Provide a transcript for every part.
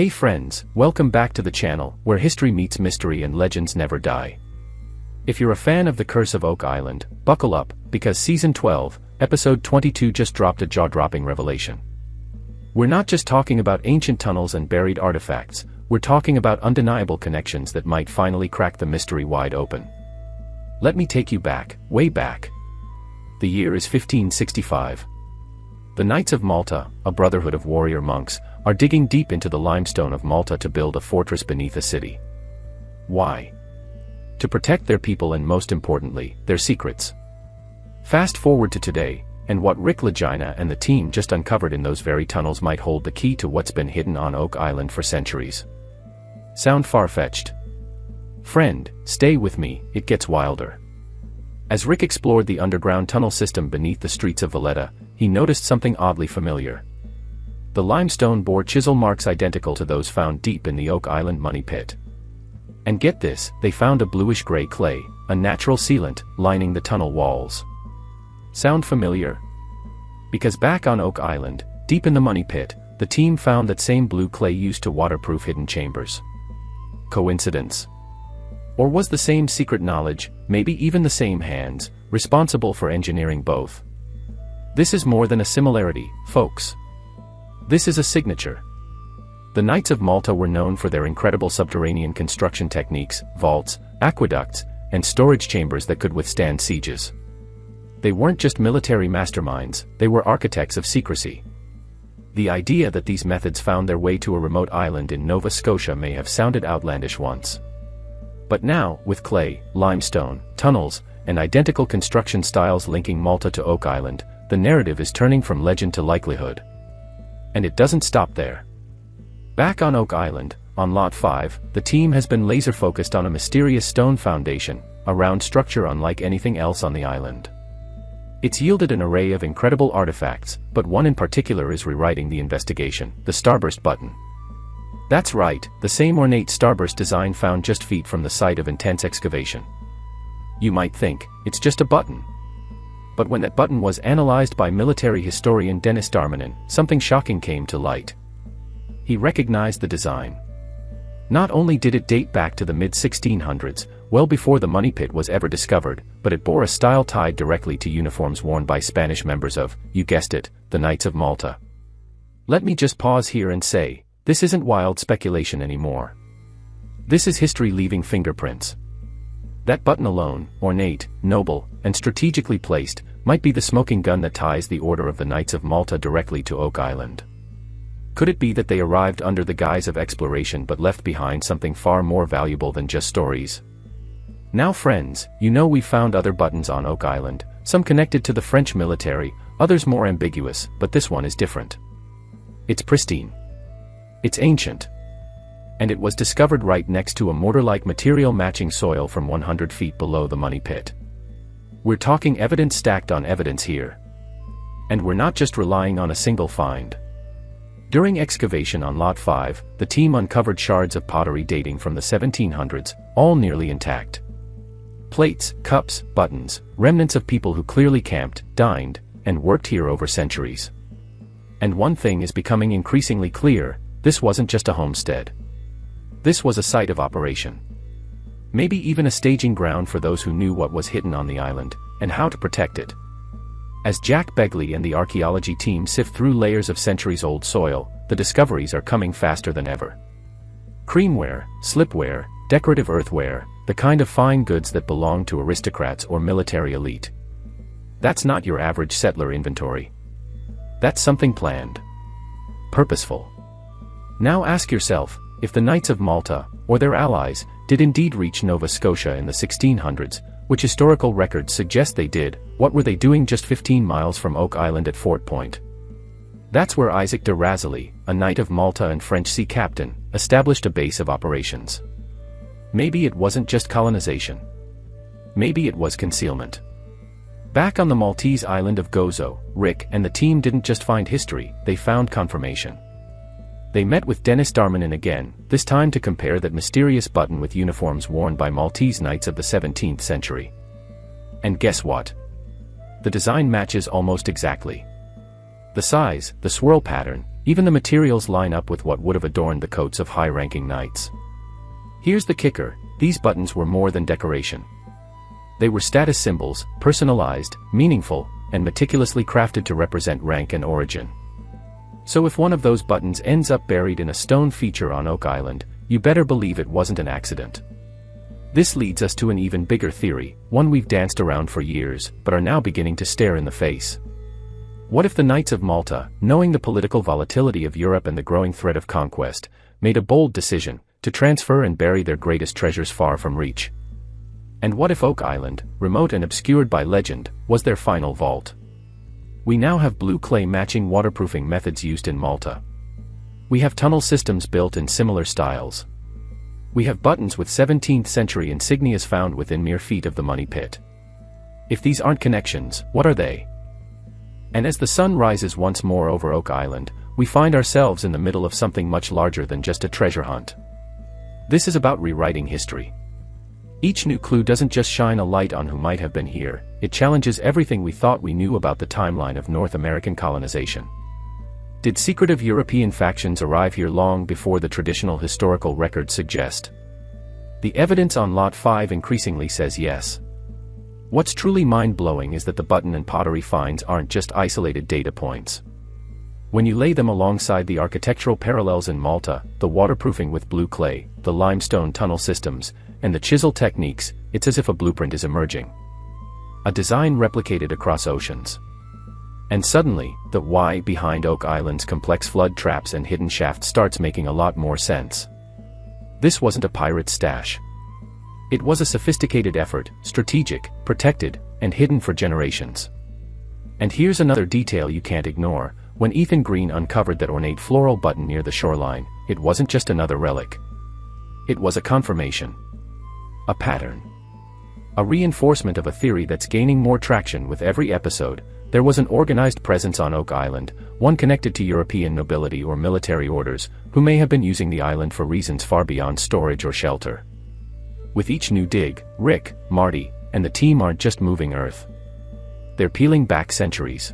Hey friends, welcome back to the channel, where history meets mystery and legends never die. If you're a fan of The Curse of Oak Island, buckle up, because Season 12, Episode 22 just dropped a jaw-dropping revelation. We're not just talking about ancient tunnels and buried artifacts, we're talking about undeniable connections that might finally crack the mystery wide open. Let me take you back, way back. The year is 1565. The Knights of Malta, a brotherhood of warrior monks, are digging deep into the limestone of Malta to build a fortress beneath a city. Why? To protect their people and, most importantly, their secrets. Fast forward to today, and what Marty Lagina and the team just uncovered in those very tunnels might hold the key to what's been hidden on Oak Island for centuries. Sound far-fetched? Friend, stay with me, it gets wilder. As Rick explored the underground tunnel system beneath the streets of Valletta, he noticed something oddly familiar. The limestone bore chisel marks identical to those found deep in the Oak Island money pit. And get this, they found a bluish-gray clay, a natural sealant, lining the tunnel walls. Sound familiar? Because back on Oak Island, deep in the money pit, the team found that same blue clay used to waterproof hidden chambers. Coincidence? Or was the same secret knowledge, maybe even the same hands, responsible for engineering both? This is more than a similarity, folks. This is a signature. The Knights of Malta were known for their incredible subterranean construction techniques, vaults, aqueducts, and storage chambers that could withstand sieges. They weren't just military masterminds, they were architects of secrecy. The idea that these methods found their way to a remote island in Nova Scotia may have sounded outlandish once. But now, with clay, limestone, tunnels, and identical construction styles linking Malta to Oak Island, the narrative is turning from legend to likelihood. And it doesn't stop there. Back on Oak Island, on Lot 5, the team has been laser-focused on a mysterious stone foundation, a round structure unlike anything else on the island. It's yielded an array of incredible artifacts, but one in particular is rewriting the investigation: the starburst button. That's right, the same ornate starburst design found just feet from the site of intense excavation. You might think, it's just a button. But when that button was analyzed by military historian Dennis Darmanin, something shocking came to light. He recognized the design. Not only did it date back to the mid-1600s, well before the money pit was ever discovered, but it bore a style tied directly to uniforms worn by Spanish members of, you guessed it, the Knights of Malta. Let me just pause here and say, this isn't wild speculation anymore. This is history leaving fingerprints. That button alone, ornate, noble, and strategically placed, might be the smoking gun that ties the Order of the Knights of Malta directly to Oak Island. Could it be that they arrived under the guise of exploration but left behind something far more valuable than just stories? Now friends, you know we've found other buttons on Oak Island, some connected to the French military, others more ambiguous, but this one is different. It's pristine. It's ancient. And it was discovered right next to a mortar-like material matching soil from 100 feet below the money pit. We're talking evidence stacked on evidence here. And we're not just relying on a single find. During excavation on Lot 5, the team uncovered shards of pottery dating from the 1700s, all nearly intact. Plates, cups, buttons, remnants of people who clearly camped, dined, and worked here over centuries. And one thing is becoming increasingly clear: this wasn't just a homestead. This was a site of operation. Maybe even a staging ground for those who knew what was hidden on the island, and how to protect it. As Jack Begley and the archaeology team sift through layers of centuries-old soil, the discoveries are coming faster than ever. Creamware, slipware, decorative earthware, the kind of fine goods that belong to aristocrats or military elite. That's not your average settler inventory. That's something planned. Purposeful. Now ask yourself, if the Knights of Malta, or their allies, did indeed reach Nova Scotia in the 1600s, which historical records suggest they did, what were they doing just 15 miles from Oak Island at Fort Point? That's where Isaac de Razilly, a Knight of Malta and French sea captain, established a base of operations. Maybe it wasn't just colonization. Maybe it was concealment. Back on the Maltese island of Gozo, Rick and the team didn't just find history, they found confirmation. They met with Dennis Darmanin again, this time to compare that mysterious button with uniforms worn by Maltese knights of the 17th century. And guess what? The design matches almost exactly. The size, the swirl pattern, Even the materials line up with what would have adorned the coats of high-ranking knights. Here's the kicker, these buttons were more than decoration. They were status symbols, personalized, meaningful, and meticulously crafted to represent rank and origin. So if one of those buttons ends up buried in a stone feature on Oak Island, you better believe it wasn't an accident. This leads us to an even bigger theory, one we've danced around for years, but are now beginning to stare in the face. What if the Knights of Malta, knowing the political volatility of Europe and the growing threat of conquest, made a bold decision to transfer and bury their greatest treasures far from reach? And what if Oak Island, remote and obscured by legend, was their final vault? We now have blue clay matching waterproofing methods used in Malta. We have tunnel systems built in similar styles. We have buttons with 17th century insignias found within mere feet of the money pit. If these aren't connections, what are they? And as the sun rises once more over Oak Island, we find ourselves in the middle of something much larger than just a treasure hunt. This is about rewriting history. Each new clue doesn't just shine a light on who might have been here, it challenges everything we thought we knew about the timeline of North American colonization. Did secretive European factions arrive here long before the traditional historical records suggest? The evidence on Lot 5 increasingly says yes. What's truly mind-blowing is that the button and pottery finds aren't just isolated data points. When you lay them alongside the architectural parallels in Malta, the waterproofing with blue clay, the limestone tunnel systems, and the chisel techniques, it's as if a blueprint is emerging. A design replicated across oceans. And suddenly, the why behind Oak Island's complex flood traps and hidden shafts starts making a lot more sense. This wasn't a pirate's stash. It was a sophisticated effort, strategic, protected, and hidden for generations. And here's another detail you can't ignore. When Ethan Green uncovered that ornate floral button near the shoreline, it wasn't just another relic. It was a confirmation. A pattern. A reinforcement of a theory that's gaining more traction with every episode. There was an organized presence on Oak Island, one connected to European nobility or military orders, who may have been using the island for reasons far beyond storage or shelter. With each new dig, Rick, Marty, and the team aren't just moving Earth. They're peeling back centuries.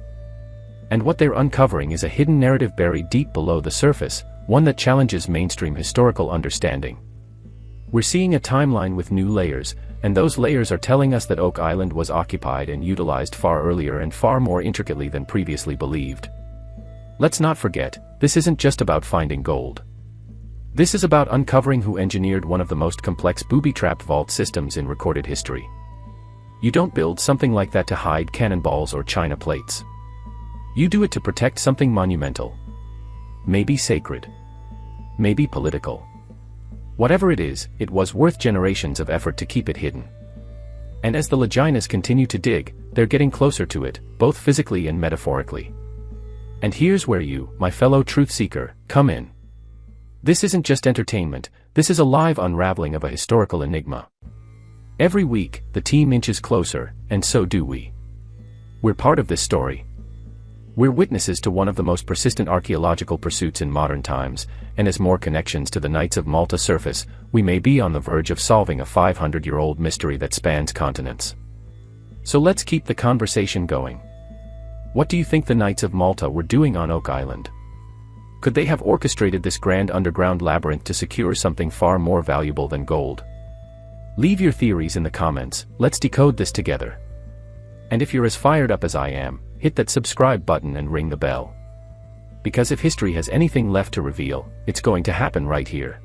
And what they're uncovering is a hidden narrative buried deep below the surface, one that challenges mainstream historical understanding. We're seeing a timeline with new layers, and those layers are telling us that Oak Island was occupied and utilized far earlier and far more intricately than previously believed. Let's not forget, this isn't just about finding gold. This is about uncovering who engineered one of the most complex booby-trapped vault systems in recorded history. You don't build something like that to hide cannonballs or china plates. You do it to protect something monumental. Maybe sacred. Maybe political. Whatever it is, it was worth generations of effort to keep it hidden. And as the Laginas continue to dig, they're getting closer to it, both physically and metaphorically. And here's where you, my fellow truth seeker, come in. This isn't just entertainment, this is a live unraveling of a historical enigma. Every week, the team inches closer, and so do we. We're part of this story. We're witnesses to one of the most persistent archaeological pursuits in modern times, and as more connections to the Knights of Malta surface, we may be on the verge of solving a 500-year-old mystery that spans continents. So let's keep the conversation going. What do you think the Knights of Malta were doing on Oak Island? Could they have orchestrated this grand underground labyrinth to secure something far more valuable than gold? Leave your theories in the comments, let's decode this together. And if you're as fired up as I am, hit that subscribe button and ring the bell. Because if history has anything left to reveal, it's going to happen right here.